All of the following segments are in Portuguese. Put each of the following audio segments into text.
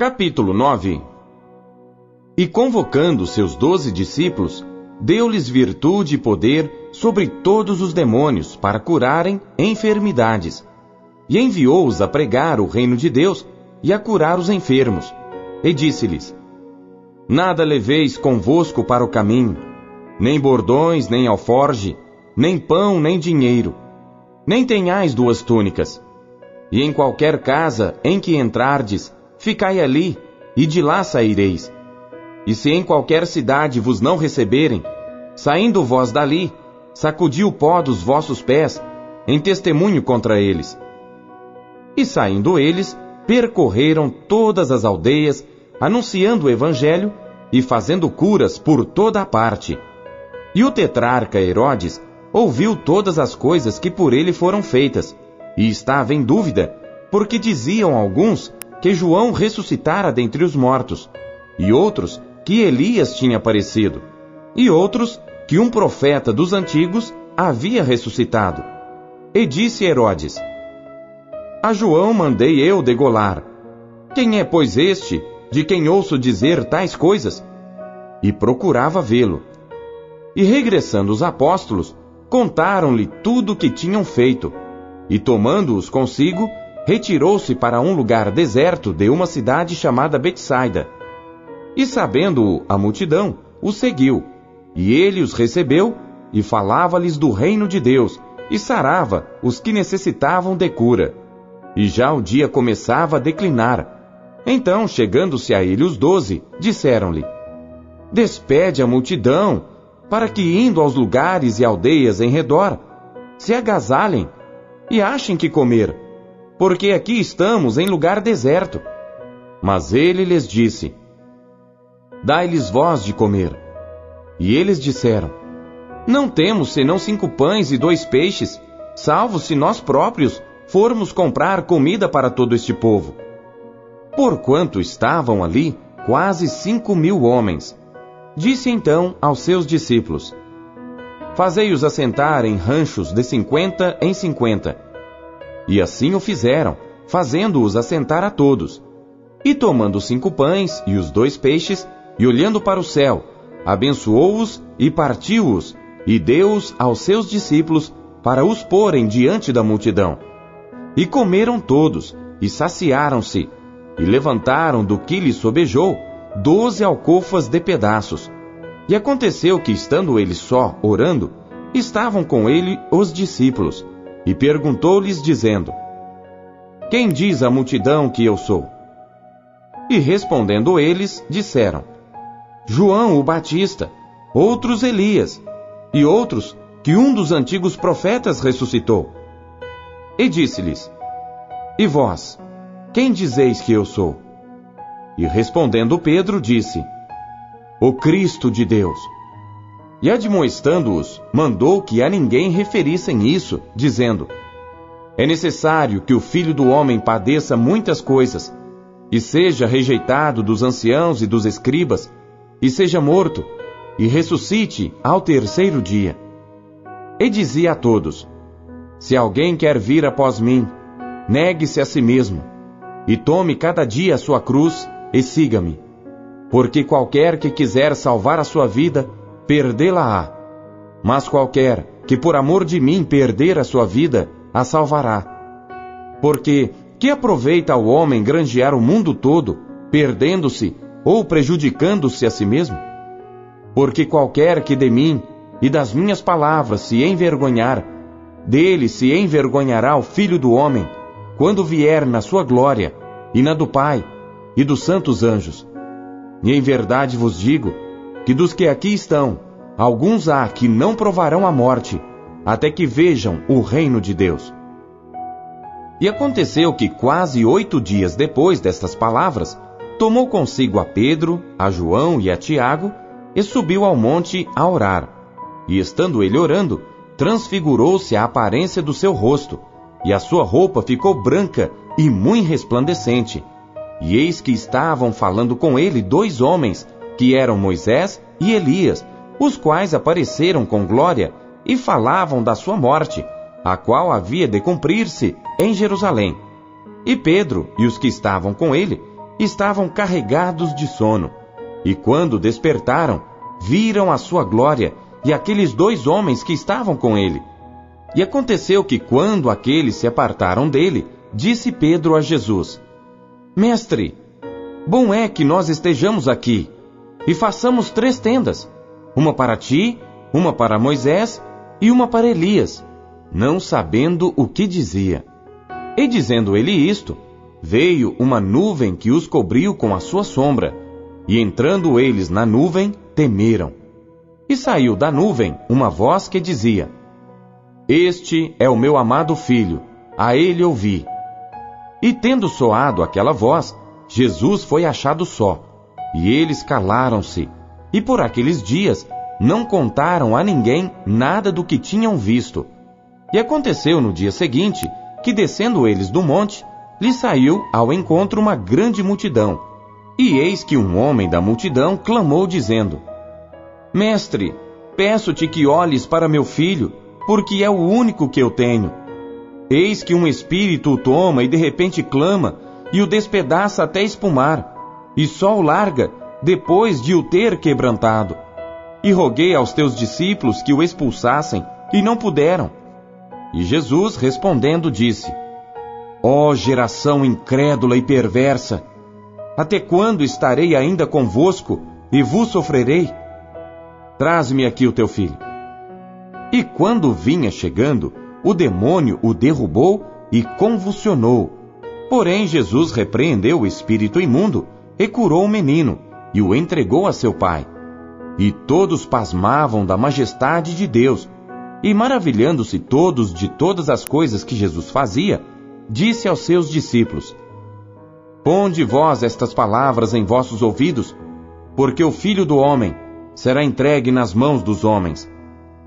Capítulo 9. E convocando seus 12 discípulos, deu-lhes virtude e poder sobre todos os demônios para curarem enfermidades. E enviou-os a pregar o reino de Deus e a curar os enfermos. E disse-lhes: Nada leveis convosco para o caminho, nem bordões, nem alforge, nem pão, nem dinheiro. Nem tenhais 2 túnicas. E em qualquer casa em que entrardes, ficai ali, e de lá saireis. E se em qualquer cidade vos não receberem, saindo vós dali, sacudi o pó dos vossos pés, em testemunho contra eles. E saindo eles, percorreram todas as aldeias, anunciando o evangelho e fazendo curas por toda a parte. E o tetrarca Herodes ouviu todas as coisas que por ele foram feitas, e estava em dúvida, porque diziam alguns que João ressuscitara dentre os mortos, e outros que Elias tinha aparecido, e outros que um profeta dos antigos havia ressuscitado. E disse Herodes: A João mandei eu degolar. Quem é, pois, este, de quem ouço dizer tais coisas? E procurava vê-lo. E regressando os apóstolos, contaram-lhe tudo o que tinham feito, e tomando-os consigo, retirou-se para um lugar deserto de uma cidade chamada Betsaida. E sabendo-o a multidão, o seguiu, e ele os recebeu, e falava-lhes do reino de Deus, e sarava os que necessitavam de cura. E já o dia começava a declinar. Então, chegando-se a ele os 12, disseram-lhe: Despede a multidão, para que, indo aos lugares e aldeias em redor, se agasalhem e achem que comer, porque aqui estamos em lugar deserto. Mas ele lhes disse: Dai-lhes vós de comer. E eles disseram: Não temos senão 5 pães e 2 peixes, salvo se nós próprios formos comprar comida para todo este povo. Porquanto estavam ali quase 5.000 homens. Disse então aos seus discípulos: Fazei-os assentar em ranchos de 50 em 50. E assim o fizeram, fazendo-os assentar a todos. E tomando os 5 pães e os 2 peixes, e olhando para o céu, abençoou-os e partiu-os, e deu-os aos seus discípulos para os porem diante da multidão. E comeram todos, e saciaram-se, e levantaram do que lhes sobejou 12 alcofas de pedaços. E aconteceu que, estando ele só, orando, estavam com ele os discípulos, e perguntou-lhes, dizendo: Quem diz a multidão que eu sou? E respondendo eles, disseram: João o Batista, outros Elias, e outros que um dos antigos profetas ressuscitou. E disse-lhes: E vós, quem dizeis que eu sou? E respondendo Pedro, disse: O Cristo de Deus. E admoestando-os, mandou que a ninguém referissem isso, dizendo: É necessário que o Filho do Homem padeça muitas coisas, e seja rejeitado dos anciãos e dos escribas, e seja morto, e ressuscite ao 3º dia. E dizia a todos: Se alguém quer vir após mim, negue-se a si mesmo, e tome cada dia a sua cruz, e siga-me. Porque qualquer que quiser salvar a sua vida, perdê-la-á. Mas qualquer que por amor de mim perder a sua vida, a salvará. Porque que aproveita ao homem granjear o mundo todo, perdendo-se ou prejudicando-se a si mesmo? Porque qualquer que de mim e das minhas palavras se envergonhar, dele se envergonhará o Filho do Homem, quando vier na sua glória, e na do Pai, e dos santos anjos. E em verdade vos digo, que dos que aqui estão, alguns há que não provarão a morte, até que vejam o reino de Deus. E aconteceu que quase 8 dias depois destas palavras, tomou consigo a Pedro, a João e a Tiago, e subiu ao monte a orar. E estando ele orando, transfigurou-se a aparência do seu rosto, e a sua roupa ficou branca e muito resplandecente. E eis que estavam falando com ele 2 homens, que eram Moisés e Elias, os quais apareceram com glória e falavam da sua morte, a qual havia de cumprir-se em Jerusalém. E Pedro e os que estavam com ele estavam carregados de sono, e quando despertaram, viram a sua glória e aqueles 2 homens que estavam com ele. E aconteceu que, quando aqueles se apartaram dele, disse Pedro a Jesus: Mestre, bom é que nós estejamos aqui, e façamos 3 tendas, uma para ti, uma para Moisés e uma para Elias, não sabendo o que dizia. E dizendo ele isto, veio uma nuvem que os cobriu com a sua sombra, e entrando eles na nuvem, temeram. E saiu da nuvem uma voz que dizia: Este é o meu amado filho, a ele ouvi. E tendo soado aquela voz, Jesus foi achado só, e eles calaram-se, e por aqueles dias não contaram a ninguém nada do que tinham visto. E aconteceu no dia seguinte, que descendo eles do monte, lhe saiu ao encontro uma grande multidão. E eis que um homem da multidão clamou dizendo: Mestre, peço-te que olhes para meu filho, porque é o único que eu tenho. Eis que um espírito o toma e de repente clama, e o despedaça até espumar, e só o larga, depois de o ter quebrantado. E roguei aos teus discípulos que o expulsassem, e não puderam. E Jesus, respondendo, disse: Ó geração incrédula e perversa, até quando estarei ainda convosco, e vos sofrerei? Traze-me aqui o teu filho. E quando vinha chegando, o demônio o derrubou e convulsionou. Porém Jesus repreendeu o espírito imundo, e curou o menino, e o entregou a seu pai. E todos pasmavam da majestade de Deus, e maravilhando-se todos de todas as coisas que Jesus fazia, disse aos seus discípulos: Ponde vós estas palavras em vossos ouvidos, porque o Filho do Homem será entregue nas mãos dos homens.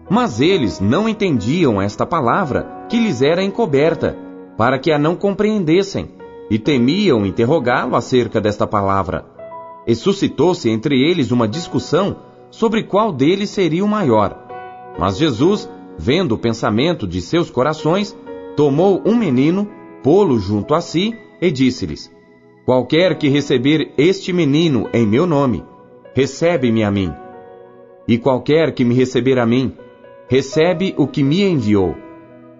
Mas eles não entendiam esta palavra que lhes era encoberta, para que a não compreendessem, e temiam interrogá-lo acerca desta palavra. E suscitou-se entre eles uma discussão sobre qual deles seria o maior. Mas Jesus, vendo o pensamento de seus corações, tomou um menino, pô-lo junto a si, e disse-lhes: Qualquer que receber este menino em meu nome, recebe-me a mim. E qualquer que me receber a mim, recebe o que me enviou.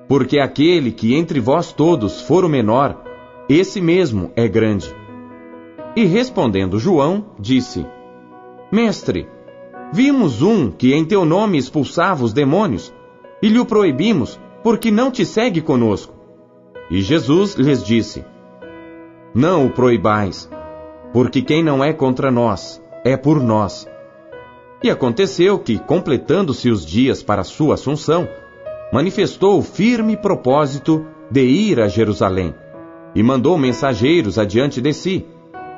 Porque aquele que entre vós todos for o menor, esse mesmo é grande. E respondendo João, disse: Mestre, vimos um que em teu nome expulsava os demônios, e lhe o proibimos, porque não te segue conosco. E Jesus lhes disse: Não o proibais, porque quem não é contra nós, é por nós. E aconteceu que, completando-se os dias para sua assunção, manifestou o firme propósito de ir a Jerusalém, e mandou mensageiros adiante de si.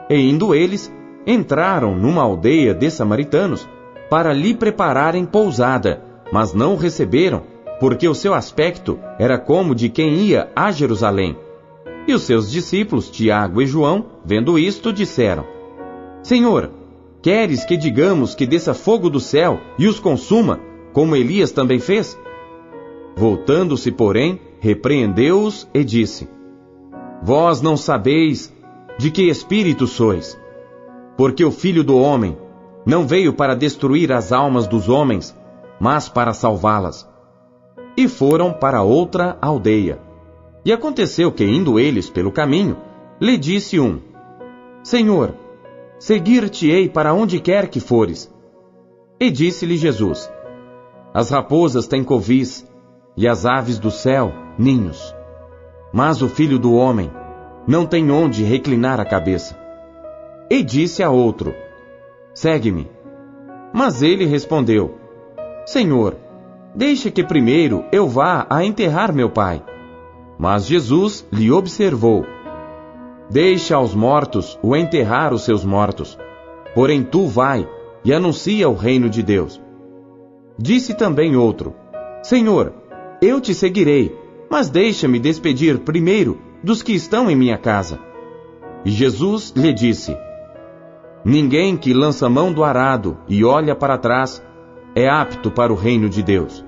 E indo eles, entraram numa aldeia de samaritanos, para lhe prepararem pousada, mas não o receberam, porque o seu aspecto era como de quem ia a Jerusalém. E os seus discípulos, Tiago e João, vendo isto, disseram: Senhor, queres que digamos que desça fogo do céu e os consuma, como Elias também fez? Voltando-se, porém, repreendeu-os e disse: Vós não sabeis de que espírito sois, porque o Filho do Homem não veio para destruir as almas dos homens, mas para salvá-las. E foram para outra aldeia. E aconteceu que, indo eles pelo caminho, lhe disse um: Senhor, seguir-te-ei para onde quer que fores. E disse-lhe Jesus: As raposas têm covis, e as aves do céu ninhos. Mas o Filho do Homem não tem onde reclinar a cabeça. E disse a outro: Segue-me. Mas ele respondeu: Senhor, deixe que primeiro eu vá a enterrar meu pai. Mas Jesus lhe observou: Deixa aos mortos o enterrar os seus mortos, porém tu vai e anuncia o reino de Deus. Disse também outro: Senhor, eu te seguirei, mas deixa-me despedir primeiro dos que estão em minha casa. E Jesus lhe disse: Ninguém que lança mão do arado e olha para trás é apto para o reino de Deus.